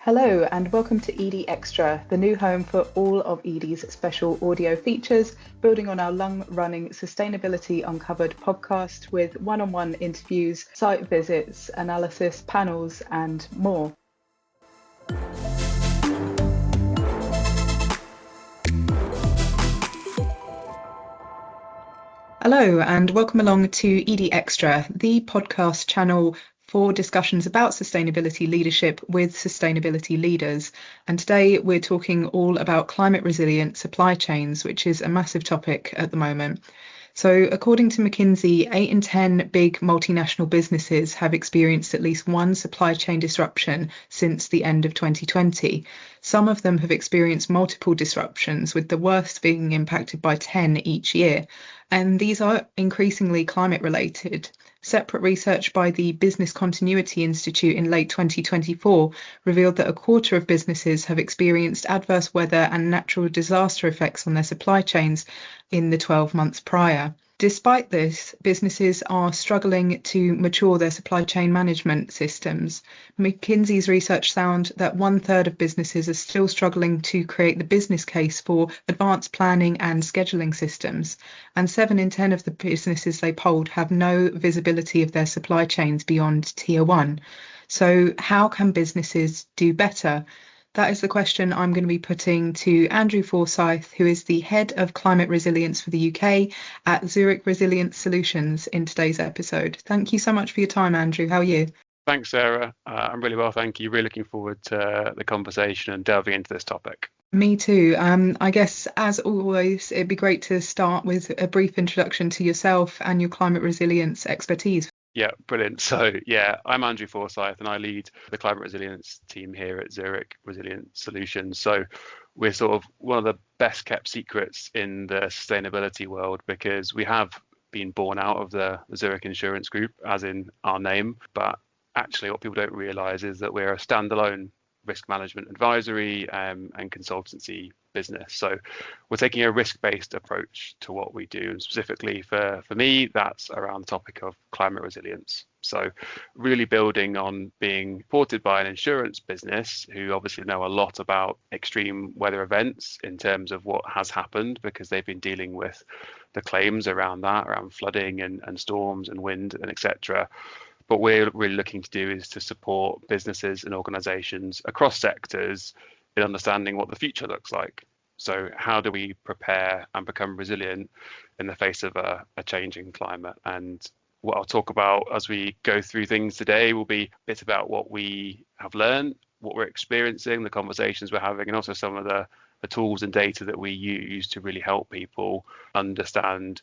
Hello and welcome to Edie Extra, the new home for all of Edie's special audio features, building on our long-running Sustainability Uncovered podcast with one-on-one interviews, site visits, analysis, panels and more. Hello and welcome along to Edie Extra, the podcast channel for discussions about sustainability leadership with sustainability leaders. And today we're talking all about climate resilient supply chains, which is a massive topic at the moment. So according to McKinsey, 8 in 10 big multinational businesses have experienced at least one supply chain disruption since the end of 2020. Some of them have experienced multiple disruptions, with the worst being impacted by 10 each year. And these are increasingly climate related. Separate research by the Business Continuity Institute in late 2024 revealed that a quarter of businesses have experienced adverse weather and natural disaster effects on their supply chains in the 12 months prior. Despite this, businesses are struggling to mature their supply chain management systems. McKinsey's research found that 1/3 of businesses are still struggling to create the business case for advanced planning and scheduling systems, and 7 in 10 of the businesses they polled have no visibility of their supply chains beyond Tier 1. So how can businesses do better? That is the question I'm going to be putting to Andrew Forsyth, who is the Head of Climate Resilience for the UK at Zurich Resilience Solutions, in today's episode. Thank you so much for your time, Andrew. How are you? Thanks, Sarah. I'm really well, thank you. Really looking forward to the conversation and delving into this topic. Me too. I guess, as always, it'd be great to start with a brief introduction to yourself and your climate resilience expertise. Yeah, brilliant. So, I'm Andrew Forsyth and I lead the climate resilience team here at Zurich Resilience Solutions. So we're sort of one of the best kept secrets in the sustainability world because we have been born out of the Zurich Insurance Group, as in our name. But actually what people don't realise is that we're a standalone risk management advisory and consultancy business. So we're taking a risk-based approach to what we do, and specifically for me, that's around the topic of climate resilience. So really building on being supported by an insurance business who obviously know a lot about extreme weather events in terms of what has happened, because they've been dealing with the claims around that, around flooding and storms and wind and etc. What we're really looking to do is to support businesses and organizations across sectors in understanding what the future looks like. So how do we prepare and become resilient in the face of a changing climate? And what I'll talk about as we go through things today will be a bit about what we have learned, what we're experiencing, the conversations we're having, and also some of the tools and data that we use to really help people understand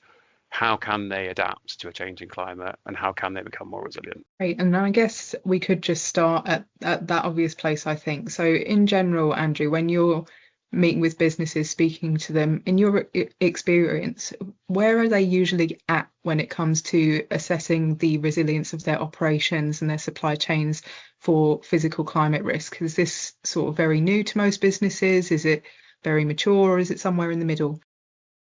how can they adapt to a changing climate and how can they become more resilient. Great. And I guess we could just start at that obvious place, I think. So in general, Andrew, when you're meeting with businesses, speaking to them, in your experience, where are they usually at when it comes to assessing the resilience of their operations and their supply chains for physical climate risk? Is this sort of very new to most businesses? Is it very mature, or is it somewhere in the middle?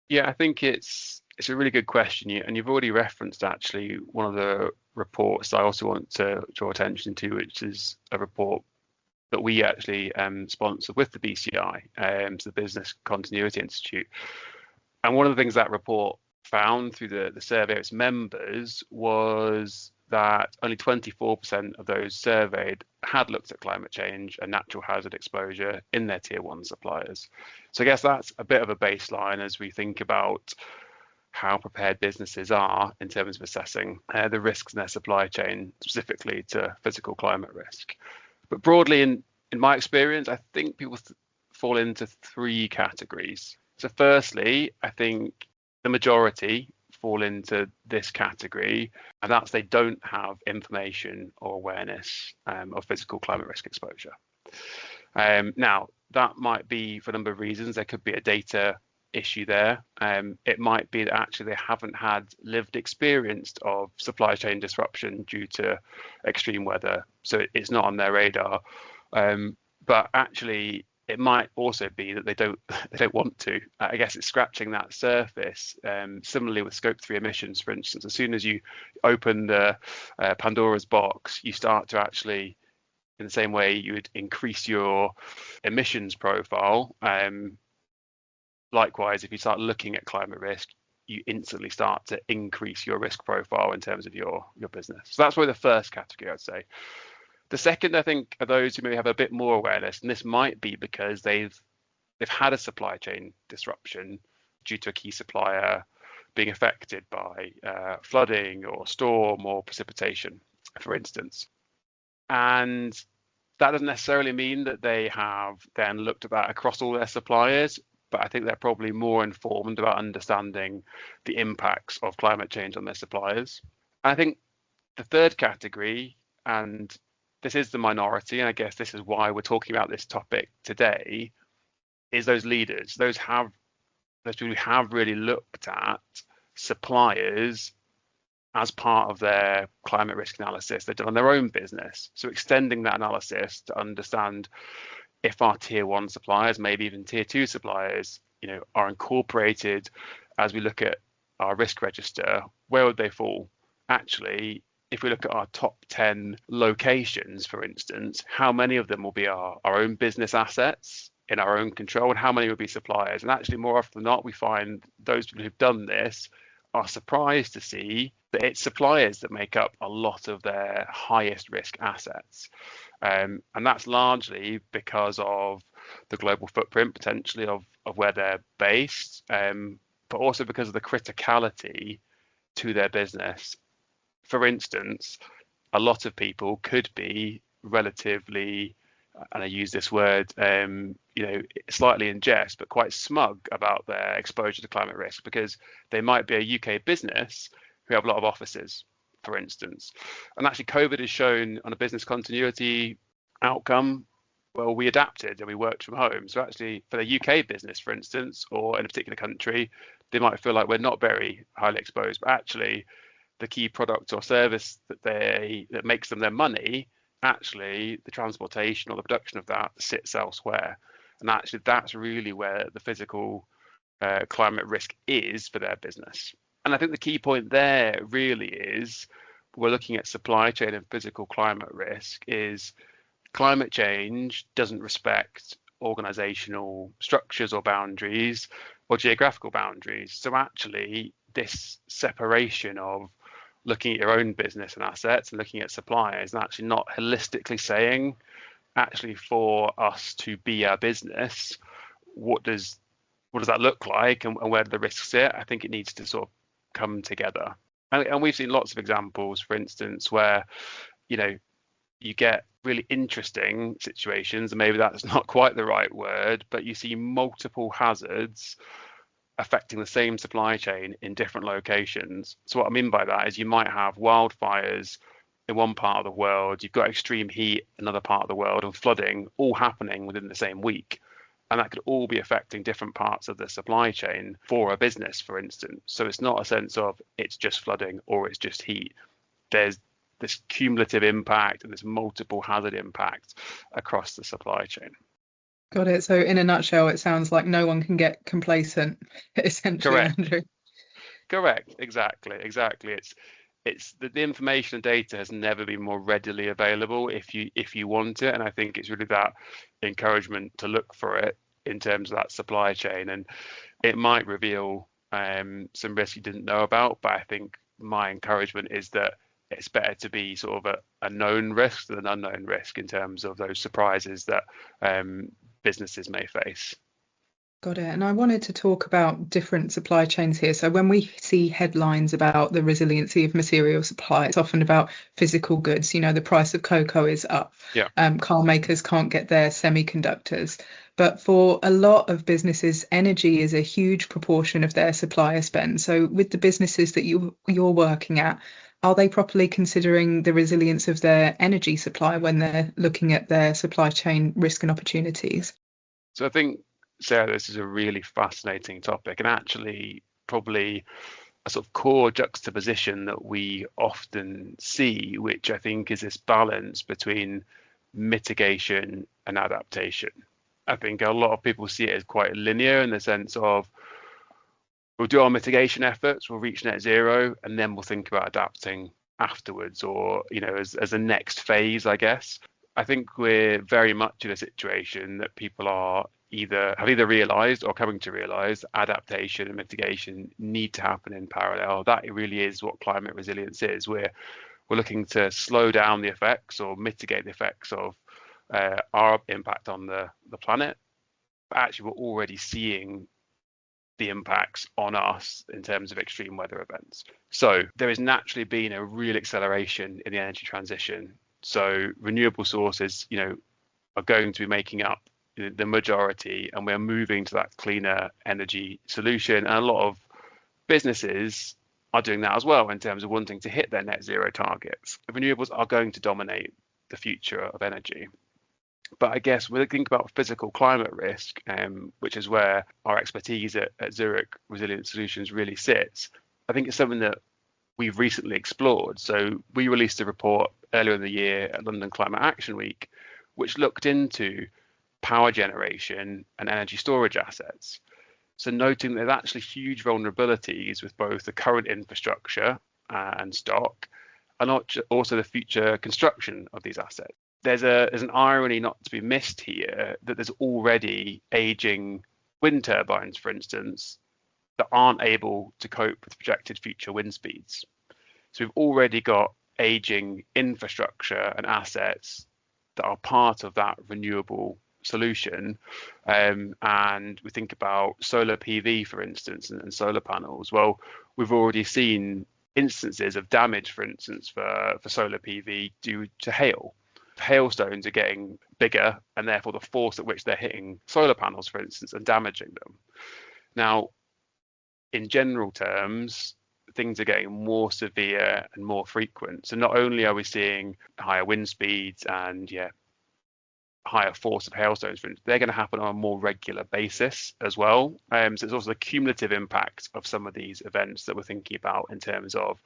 Yeah, I think it's a really good question, and you've already referenced actually one of the reports I also want to draw attention to, which is a report that we actually sponsor with the BCI, so the Business Continuity Institute. And one of the things that report found through the survey of its members was that only 24% of those surveyed had looked at climate change and natural hazard exposure in their tier 1 suppliers. So I guess that's a bit of a baseline as we think about how prepared businesses are in terms of assessing the risks in their supply chain, specifically to physical climate risk. But broadly, in my experience, I think people fall into 3 categories. So firstly, I think the majority fall into this category, and that's they don't have information or awareness of physical climate risk exposure. Now, that might be for a number of reasons. There could be a data issue there. It might be that actually they haven't had lived experience of supply chain disruption due to extreme weather, so it's not on their radar. But actually, it might also be that they don't want to. I guess it's scratching that surface. Similarly with Scope 3 emissions, for instance, as soon as you open the Pandora's box, you start to actually in the same way you would increase your emissions profile, likewise, if you start looking at climate risk, you instantly start to increase your risk profile in terms of your business. So that's probably the first category, I'd say. The second, I think, are those who maybe have a bit more awareness, and this might be because they've had a supply chain disruption due to a key supplier being affected by flooding or storm or precipitation, for instance. And that doesn't necessarily mean that they have then looked at that across all their suppliers, but I think they're probably more informed about understanding the impacts of climate change on their suppliers. And I think the third category, and this is the minority, and I guess this is why we're talking about this topic today, is those leaders, those people who have really looked at suppliers as part of their climate risk analysis they've done on their own business. So extending that analysis to understand if our tier 1 suppliers, maybe even tier 2 suppliers, are incorporated as we look at our risk register, where would they fall? Actually, if we look at our top 10 locations, for instance, how many of them will be our own business assets in our own control, and how many will be suppliers? And actually, more often than not, we find those people who've done this are surprised to see that it's suppliers that make up a lot of their highest risk assets. And that's largely because of the global footprint, potentially, of where they're based, but also because of the criticality to their business. For instance, a lot of people could be relatively, and I use this word, slightly in jest, but quite smug about their exposure to climate risk, because they might be a UK business who have a lot of offices, for instance. And actually, COVID has shown on a business continuity outcome, well, we adapted and we worked from home. So actually, for the UK business, for instance, or in a particular country, they might feel like we're not very highly exposed, but actually, the key product or service that makes them their money, actually the transportation or the production of that sits elsewhere. And actually that's really where the physical climate risk is for their business. And I think the key point there really is, we're looking at supply chain and physical climate risk, is climate change doesn't respect organizational structures or boundaries or geographical boundaries. So actually this separation of looking at your own business and assets and looking at suppliers, and actually not holistically saying, actually, for us to be our business, what does that look like, and where do the risks sit? I think it needs to sort of come together. And we've seen lots of examples, for instance, where you get really interesting situations, and maybe that's not quite the right word, but you see multiple hazards affecting the same supply chain in different locations. So what I mean by that is, you might have wildfires in one part of the world, you've got extreme heat in another part of the world, and flooding all happening within the same week. And that could all be affecting different parts of the supply chain for a business, for instance. So it's not a sense of it's just flooding or it's just heat. There's this cumulative impact and this multiple hazard impact across the supply chain. Got it. So in a nutshell, it sounds like no one can get complacent, essentially, Correct. Andrew. Correct. Exactly. It's the information and data has never been more readily available if you want it. And I think it's really that encouragement to look for it in terms of that supply chain. And it might reveal some risks you didn't know about, but I think my encouragement is that it's better to be sort of a known risk than an unknown risk in terms of those surprises that businesses may face. Got it. And I wanted to talk about different supply chains here. So when we see headlines about the resiliency of material supply, it's often about physical goods. The price of cocoa is up. Yeah. Car makers can't get their semiconductors. But for a lot of businesses, energy is a huge proportion of their supplier spend. So with the businesses that you're working at, are they properly considering the resilience of their energy supply when they're looking at their supply chain risk and opportunities? So I think, Sarah, this is a really fascinating topic, and actually probably a sort of core juxtaposition that we often see, which I think is this balance between mitigation and adaptation. I think a lot of people see it as quite linear in the sense of, we'll do our mitigation efforts, we'll reach net zero, and then we'll think about adapting afterwards, or as a next phase, I guess. I think we're very much in a situation that people have either realised or coming to realise adaptation and mitigation need to happen in parallel. That really is what climate resilience is. We're looking to slow down the effects or mitigate the effects of our impact on the planet. But actually, we're already seeing the impacts on us in terms of extreme weather events. So there has naturally been a real acceleration in the energy transition. So renewable sources, are going to be making up the majority, and we're moving to that cleaner energy solution. And a lot of businesses are doing that as well in terms of wanting to hit their net zero targets. Renewables are going to dominate the future of energy. But I guess when we think about physical climate risk, which is where our expertise at Zurich Resilience Solutions really sits, I think it's something that we've recently explored. So we released a report earlier in the year at London Climate Action Week, which looked into power generation and energy storage assets. So noting there's actually huge vulnerabilities with both the current infrastructure and stock, and also the future construction of these assets. There's an irony not to be missed here that there's already aging wind turbines, for instance, that aren't able to cope with projected future wind speeds. So we've already got aging infrastructure and assets that are part of that renewable solution. And we think about solar PV, for instance, and solar panels. Well, we've already seen instances of damage, for instance, for solar PV due to hail. Hailstones are getting bigger, and therefore the force at which they're hitting solar panels, for instance, and damaging them. Now, in general terms, things are getting more severe and more frequent. So not only are we seeing higher wind speeds and higher force of hailstones, for instance, they're going to happen on a more regular basis as well. So it's also the cumulative impact of some of these events that we're thinking about in terms of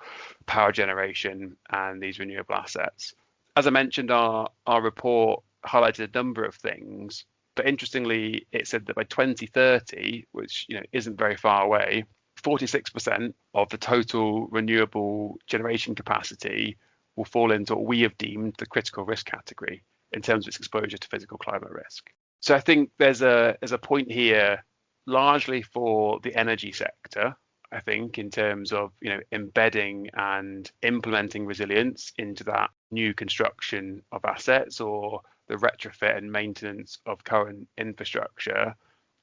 power generation and these renewable assets. As I mentioned, our report highlighted a number of things, but interestingly, it said that by 2030, which isn't very far away, 46% of the total renewable generation capacity will fall into what we have deemed the critical risk category in terms of its exposure to physical climate risk. So I think there's a point here largely for the energy sector, I think, in terms of embedding and implementing resilience into that new construction of assets or the retrofit and maintenance of current infrastructure.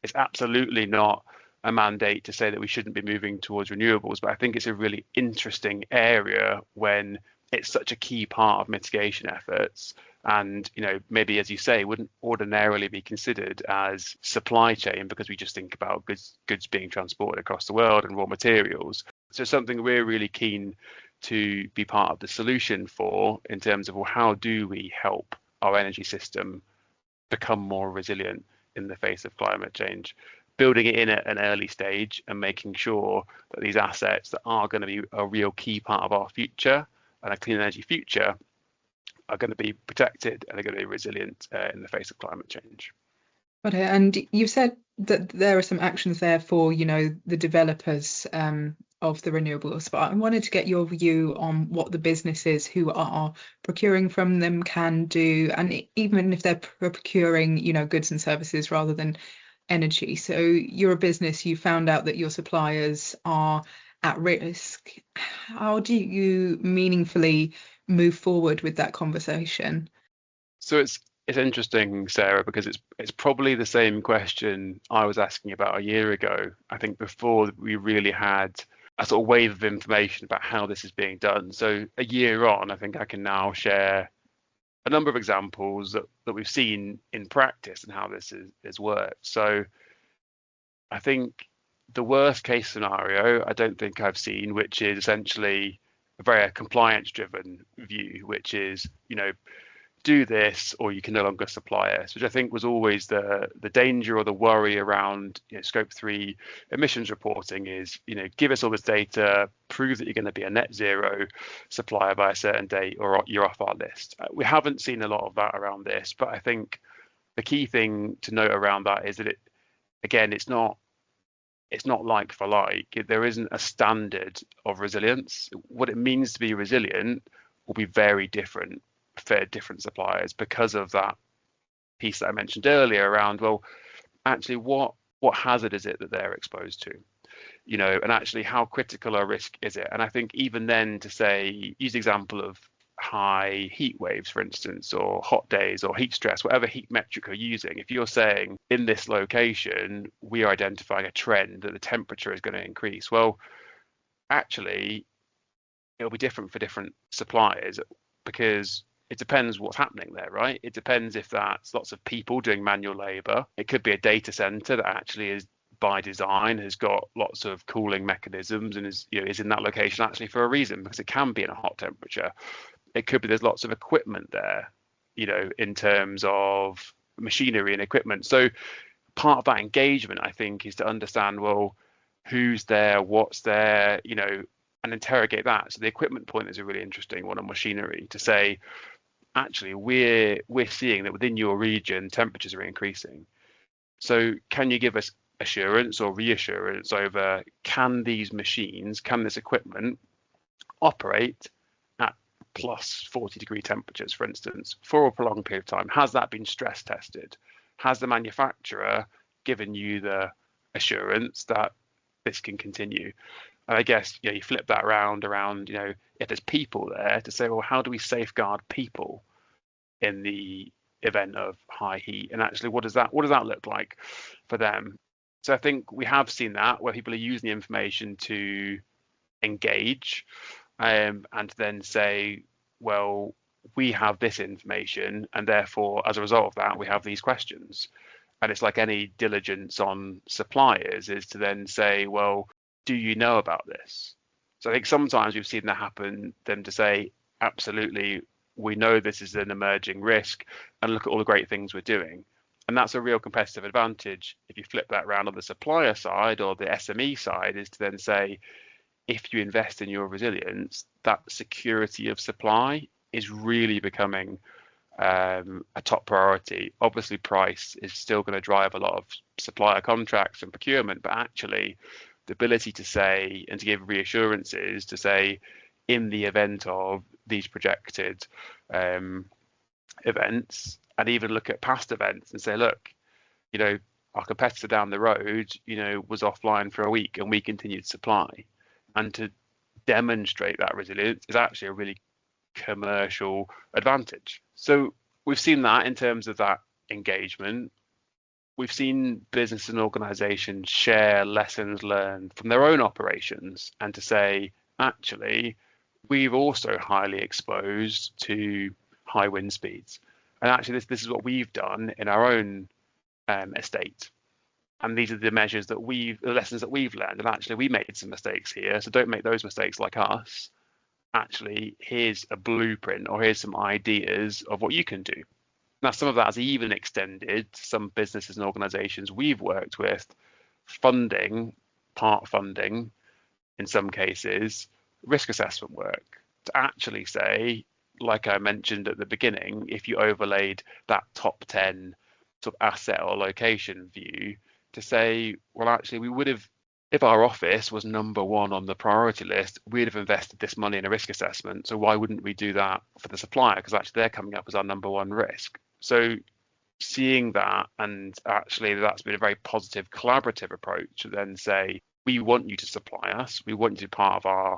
It's absolutely not a mandate to say that we shouldn't be moving towards renewables, but I think it's a really interesting area when it's such a key part of mitigation efforts. And maybe, as you say, wouldn't ordinarily be considered as supply chain because we just think about goods being transported across the world and raw materials. So something we're really keen to be part of the solution for in terms of, well, how do we help our energy system become more resilient in the face of climate change? Building it in at an early stage and making sure that these assets that are going to be a real key part of our future and a clean energy future are going to be protected and are going to be resilient in the face of climate change. Okay, and you said that there are some actions there for, the developers of the renewables, but I wanted to get your view on what the businesses who are procuring from them can do, and even if they're procuring, goods and services rather than energy. So you're a business, you found out that your suppliers are at risk. How do you meaningfully move forward with that conversation? So it's interesting, Sarah, because it's probably the same question I was asking about a year ago. I think before we really had a sort of wave of information about how this is being done. So a year on, I think I can now share a number of examples that we've seen in practice and how this is worked. So I think the worst case scenario, I don't think I've seen, which is essentially a very compliance driven view, which is, do this or you can no longer supply us, which I think was always the danger or the worry around scope 3 emissions reporting is, give us all this data, prove that you're going to be a net zero supplier by a certain date or you're off our list. We haven't seen a lot of that around this, but I think the key thing to note around that is that it's not like for like. There isn't a standard of resilience. What it means to be resilient will be very different for different suppliers because of that piece that I mentioned earlier around, well, actually what hazard is it that they're exposed to? And actually how critical a risk is it? And I think even then to say, use the example of high heat waves, for instance, or hot days or heat stress, whatever heat metric you're using, if you're saying in this location, we are identifying a trend that the temperature is going to increase, well, actually, it'll be different for different suppliers because it depends what's happening there, right? It depends if that's lots of people doing manual labor. It could be a data center that actually is by design, has got lots of cooling mechanisms and is in that location actually for a reason, because it can be in a hot temperature. It could be there's lots of equipment there, in terms of machinery and equipment. So part of that engagement, I think, is to understand, well, who's there, what's there, and interrogate that. So the equipment point is a really interesting one on machinery, to say, actually, we're seeing that within your region, temperatures are increasing. So can you give us assurance or reassurance over, can these machines, can this equipment operate at plus 40-degree temperatures, for instance, for a prolonged period of time? Has that been stress tested? Has the manufacturer given you the assurance that this can continue? And I guess you flip that around, if there's people there, to say, well, how do we safeguard people in the event of high heat? And actually, what does that look like for them? So I think we have seen that where people are using the information to engage, and then say, well, we have this information, and therefore, as a result of that, we have these questions. And it's like any diligence on suppliers is to then say, well, do you know about this? So I think sometimes we've seen that happen, them to say, absolutely, we know this is an emerging risk, and look at all the great things we're doing. And that's a real competitive advantage. If you flip that around on the supplier side or the SME side, is to then say, if you invest in your resilience, that security of supply is really becoming a top priority. Obviously, price is still going to drive a lot of supplier contracts and procurement, but actually the ability to say and to give reassurances to say, in the event of these projected events, and even look at past events and say, look, our competitor down the road, was offline for a week and we continued to supply. And to demonstrate that resilience is actually a really commercial advantage. So we've seen that in terms of that engagement. We've seen business and organizations share lessons learned from their own operations, and to say, actually, we've also highly exposed to high wind speeds. And actually, this is what we've done in our own estate. And these are the measures that the lessons that we've learned. And actually, we made some mistakes here, so don't make those mistakes like us. Actually, here's a blueprint, or here's some ideas of what you can do. Now, some of that has even extended to some businesses and organizations we've worked with, part funding, in some cases, risk assessment work, to actually say, like I mentioned at the beginning, if you overlaid that top 10 sort of asset or location view, to say, well, actually, we would have, if our office was number one on the priority list, we'd have invested this money in a risk assessment. So why wouldn't we do that for the supplier? Because actually they're coming up as our number one risk. So seeing that, and actually that's been a very positive collaborative approach to then say, we want you to supply us, we want you to be part of our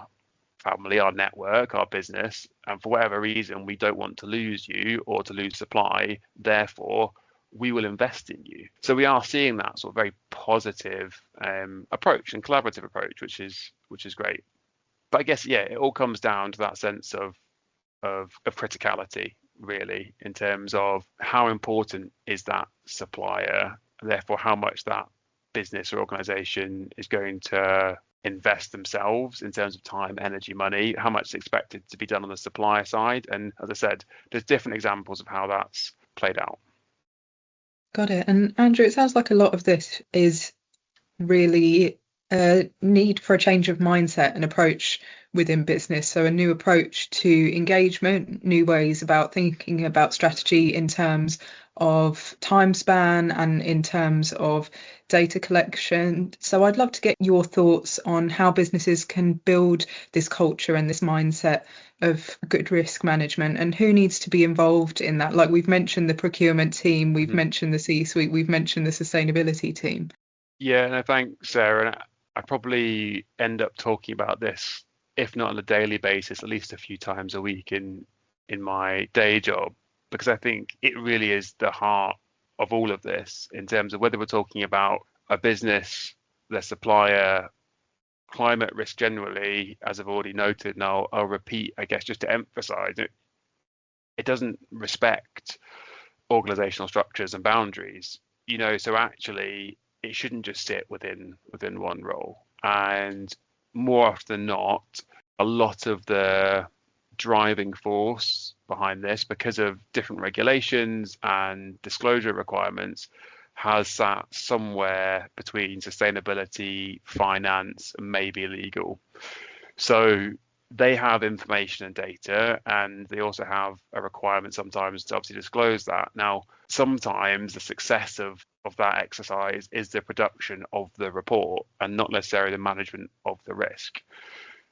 family, our network, our business, and for whatever reason we don't want to lose you or to lose supply, therefore we will invest in you. So we are seeing that sort of very positive approach and collaborative approach, which is great. But I guess, yeah, it all comes down to that sense of criticality, really, in terms of how important is that supplier, and therefore how much that business or organization is going to invest themselves in terms of time, energy, money, how much is expected to be done on the supplier side. And as I said, there's different examples of how that's played out. Got it. And Andrew, it sounds like a lot of this is really a need for a change of mindset and approach within business. So a new approach to engagement, new ways about thinking about strategy in terms of time span and in terms of data collection. So I'd love to get your thoughts on how businesses can build this culture and this mindset of good risk management, and who needs to be involved in that? Like, we've mentioned the procurement team, we've mentioned the C-suite, we've mentioned the sustainability team. Yeah, no, thanks, Sarah. And I probably end up talking about this, if not on a daily basis, at least a few times a week in my day job, because I think it really is the heart of all of this in terms of whether we're talking about a business, their supplier, climate risk generally, as I've already noted. Now I'll repeat, I guess, just to emphasize it, it doesn't respect organizational structures and boundaries, so actually it shouldn't just sit within one role. And more often than not, a lot of the driving force behind this, because of different regulations and disclosure requirements, has sat somewhere between sustainability, finance, and maybe legal. So they have information and data, and they also have a requirement sometimes to obviously disclose that. Now, sometimes the success of that exercise is the production of the report and not necessarily the management of the risk.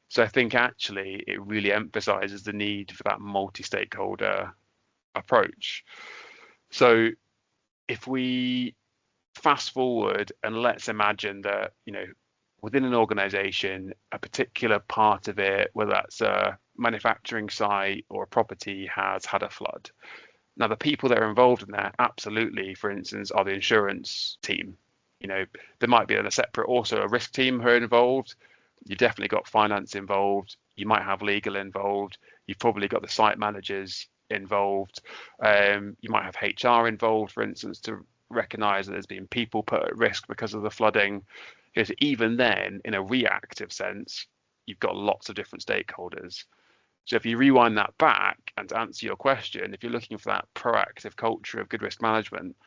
So I think actually it really emphasizes the need for that multi-stakeholder approach. So if we fast forward and let's imagine that, within an organization, a particular part of it, whether that's a manufacturing site or a property, has had a flood. Now, the people that are involved in that, absolutely, for instance, are the insurance team. There might be a separate, also a risk team who are involved. You've definitely got finance involved. You might have legal involved. You've probably got the site managers involved. You might have HR involved, for instance, to recognize that there's been people put at risk because of the flooding. Because even then, in a reactive sense, you've got lots of different stakeholders. So if you rewind that back and to answer your question, if you're looking for that proactive culture of good risk management,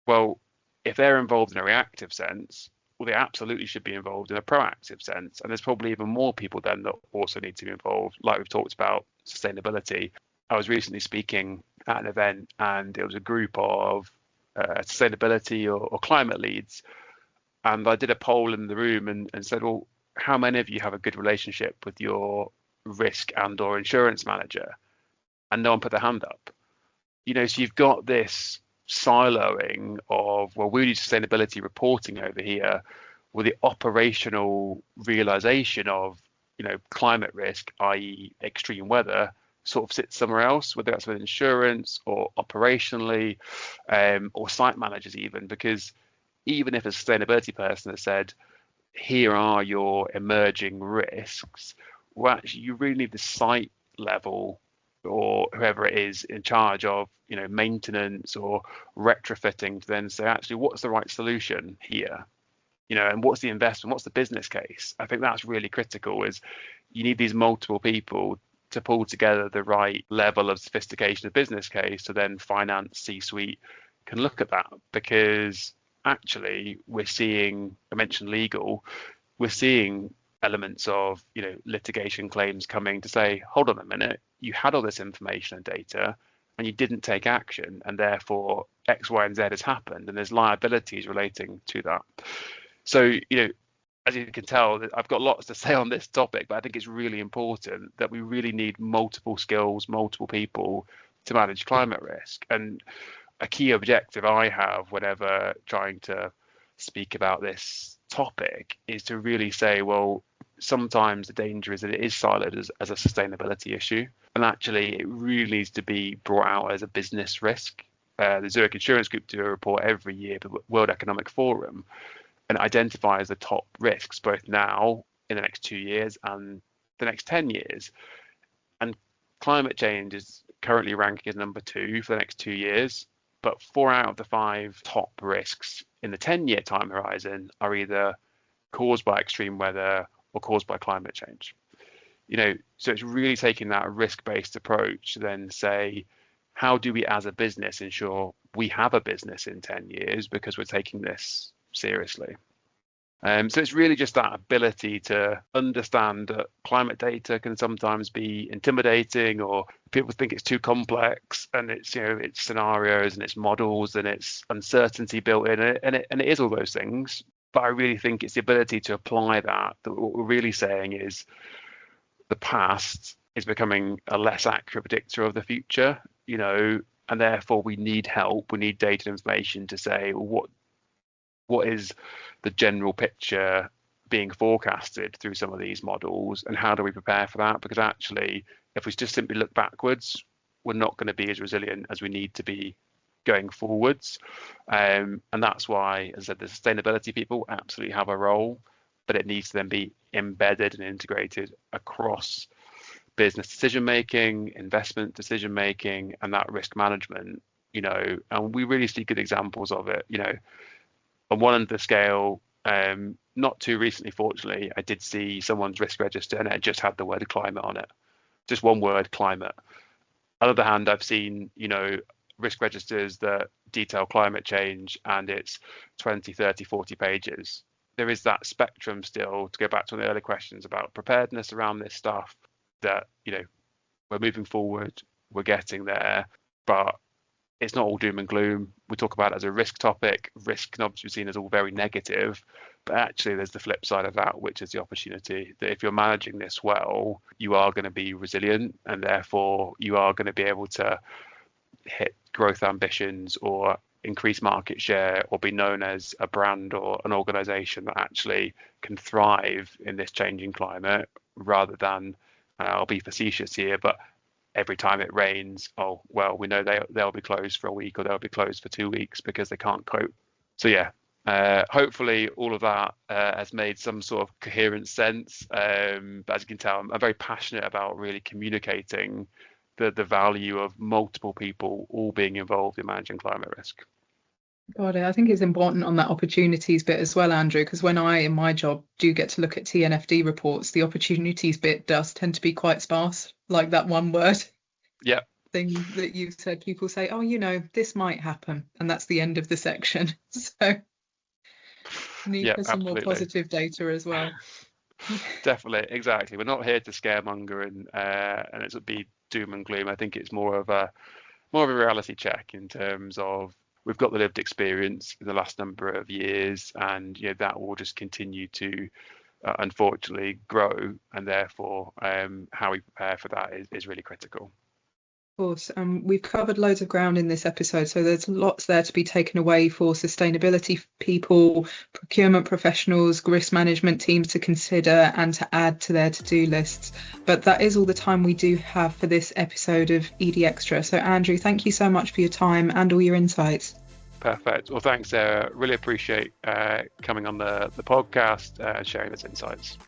well, if they're involved in a reactive sense, well, they absolutely should be involved in a proactive sense. And there's probably even more people then that also need to be involved. Like we've talked about sustainability. I was recently speaking at an event, and it was a group of sustainability or climate leads. And I did a poll in the room and said, well, how many of you have a good relationship with your risk and or insurance manager? And no one put their hand up. So you've got this siloing of, well, we need sustainability reporting over here, with the operational realization of, climate risk, i.e. extreme weather, sort of sits somewhere else, whether that's with insurance or operationally, or site managers even, because even if a sustainability person has said, here are your emerging risks, well, actually, you really need the site level or whoever it is in charge of, maintenance or retrofitting to then say, actually, what's the right solution here? And what's the investment? What's the business case? I think that's really critical, is you need these multiple people to pull together the right level of sophistication of business case, so then finance, C-suite can look at that. Because actually we're seeing, I mentioned legal, we're seeing elements of, litigation claims coming to say, hold on a minute, you had all this information and data and you didn't take action, and therefore X, Y, and Z has happened, and there's liabilities relating to that. So, as you can tell, I've got lots to say on this topic, but I think it's really important that we really need multiple skills, multiple people to manage climate risk. And a key objective I have whenever trying to speak about this topic is to really say, well, sometimes the danger is that it is siloed as a sustainability issue, and actually it really needs to be brought out as a business risk. The Zurich Insurance Group do a report every year for the World Economic Forum, and identifies the top risks both now, in the next 2 years, and the next 10 years. And climate change is currently ranking as number 2 for the next 2 years, but 4 out of the 5 top risks in the 10-year time horizon are either caused by extreme weather or caused by climate change. So it's really taking that risk-based approach to then say, how do we as a business ensure we have a business in 10 years because we're taking this seriously? So it's really just that ability to understand that climate data can sometimes be intimidating, or people think it's too complex, and it's it's scenarios and it's models and it's uncertainty built in it, and it is all those things. But I really think it's the ability to apply that what we're really saying is the past is becoming a less accurate predictor of the future, and therefore we need help. We need data and information to say, well, what is the general picture being forecasted through some of these models, and how do we prepare for that? Because actually, if we just simply look backwards, we're not going to be as resilient as we need to be going forwards. And that's why, as I said, the sustainability people absolutely have a role, but it needs to then be embedded and integrated across business decision making, investment decision making, and that risk management. And we really see good examples of it. On one end of the scale, not too recently, fortunately, I did see someone's risk register and it just had the word climate on it, just one word, climate. On the other hand, I've seen, risk registers that detail climate change and it's 20, 30, 40 pages. There is that spectrum still, to go back to one of the earlier questions about preparedness around this stuff, that, we're moving forward, we're getting there, but it's not all doom and gloom. We talk about it as a risk topic. Risk can obviously be seen as all very negative, but actually there's the flip side of that, which is the opportunity that if you're managing this well, you are going to be resilient, and therefore you are going to be able to hit growth ambitions or increase market share or be known as a brand or an organization that actually can thrive in this changing climate, rather than, I'll be facetious here, but every time it rains, oh, well, we know they'll be closed for a week or they'll be closed for 2 weeks because they can't cope. So yeah, hopefully all of that has made some sort of coherent sense. But as you can tell, I'm very passionate about really communicating the value of multiple people all being involved in managing climate risk. Got it. I think it's important on that opportunities bit as well, Andrew, because when I, in my job, do get to look at TNFD reports, the opportunities bit does tend to be quite sparse, like that one word thing that you've said. People say, oh, this might happen, and that's the end of the section. So need for some more positive data as well. Definitely, exactly. We're not here to scaremonger and it's be doom and gloom. I think it's more of a reality check in terms of, we've got the lived experience in the last number of years, and that will just continue to unfortunately grow, and therefore how we prepare for that is really critical. Of course, we've covered loads of ground in this episode, so there's lots there to be taken away for sustainability people, procurement professionals, risk management teams to consider and to add to their to-do lists. But that is all the time we do have for this episode of ED Extra. So Andrew, thank you so much for your time and all your insights. Perfect. Well, thanks, Sarah. Really appreciate coming on the podcast and sharing those insights.